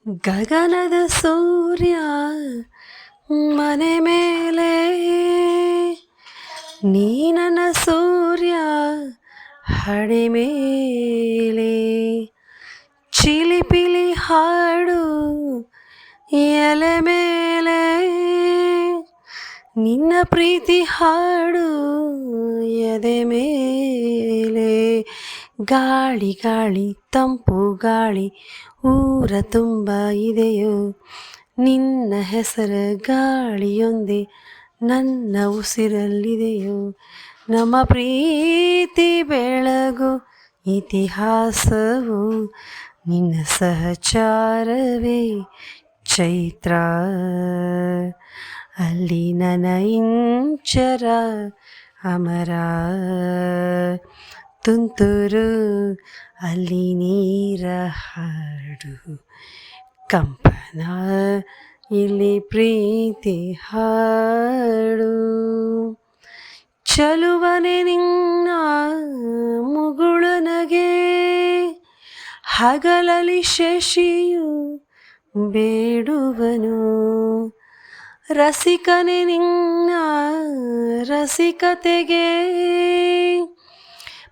ಗಗನದ ಸೂರ್ಯ ಮನೆ ಮೇಲೆ, ನೀ ನನ್ನ ಸೂರ್ಯ ಹಣೆ ಮೇಲೆ. ಚಿಲಿಪಿಲಿ ಹಾಡು ಎಲೆ ಮೇಲೆ, ನಿನ್ನ ಪ್ರೀತಿ ಹಾಡು ಎದೆ ಮೇಲೆ. ಗಾಳಿ ಗಾಳಿ ತಂಪು ಗಾಳಿ ಊರ ತುಂಬ ಇದೆಯೋ, ನಿನ್ನ ಹೆಸರು ಗಾಳಿಯೊಂದೇ ನನ್ನ ಉಸಿರಲ್ಲಿದೆಯೋ. ನಮ್ಮ ಪ್ರೀತಿ ಬೆಳಗು ಇತಿಹಾಸವು, ನಿನ್ನ ಸಹಚಾರವೇ ಚೈತ್ರ. ಅಲ್ಲಿ ನನ್ನ ಇಂಚರ ಅಮರ, ತುಂತುರು ಅಲ್ಲಿ ನೀರ ಹಾಡು. ಕಂಪನ ಇಲ್ಲಿ ಪ್ರೀತಿ ಹಾಡು. ಚಲುವನೆ ನಿನ್ನ ಮುಗುಳು ನಗೆ, ಹಗಲಲ್ಲಿ ಶಶಿಯು ಬೇಡುವನು. ರಸಿಕನೆ ನಿನ್ನ ರಸಿಕತೆಗೆ,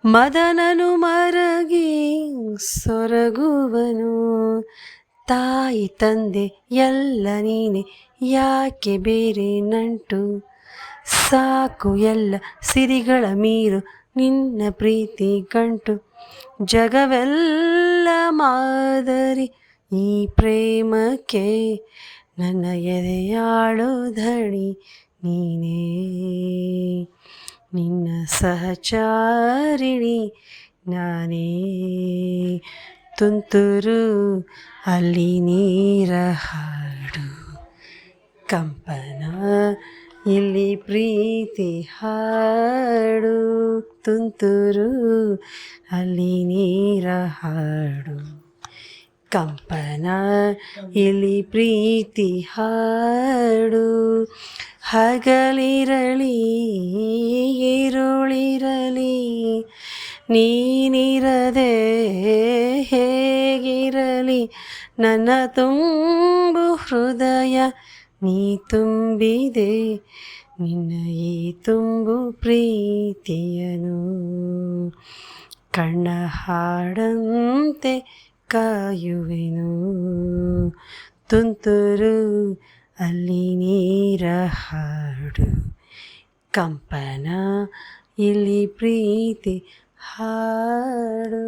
ಮದನನು ಮರಗಿ ಸೊರಗುವನು. ತಾಯಿ ತಂದೆ ಎಲ್ಲ ನೀನೆ, ಯಾಕೆ ಬೇರೆ ನಂಟು. ಸಾಕು ಎಲ್ಲ ಸಿರಿಗಳ ಮೀರು ನಿನ್ನ ಪ್ರೀತಿ ಗಂಟು. ಜಗವೆಲ್ಲ ಮಾದರಿ ಈ ಪ್ರೇಮಕ್ಕೆ, ನನ್ನ ಎದೆಯಾಳೋ ಧಣಿ ನೀನೇ. ನಿನ್ನ ಸಹಚಾರಿಣಿ ನಾನೇ, ತುಂತುರು ಅಲ್ಲಿ ನೀರ ಹಾಡು. ಕಂಪನ ಇಲ್ಲಿ ಪ್ರೀತಿ ಹಾಡು. ತುಂತುರು ಅಲ್ಲಿ ನೀರ ಹಾಡು. ಕಂಪನ ಇಲ್ಲಿ ಪ್ರೀತಿ ಹಾಡು. ಹಗಲಿರಲಿ ಈರುಳಿರಲಿ, ನೀನಿರದೆ ಹೇಗಿರಲಿ. ನನ್ನ ತುಂಬು ಹೃದಯ ನೀ ತುಂಬಿದೆ, ನಿನ್ನ ಈ ತುಂಬು ಪ್ರೀತಿಯನು. ಕಣ್ಣ ಹಾಡಂತೆ ಕಾಯುವೆನು, ತುಂತುರು ಅಲ್ಲಿ ನೀರ ಹಾಡು. ಕಂಪನ ಇಲ್ಲಿ ಪ್ರೀತಿ ಹಾಡು.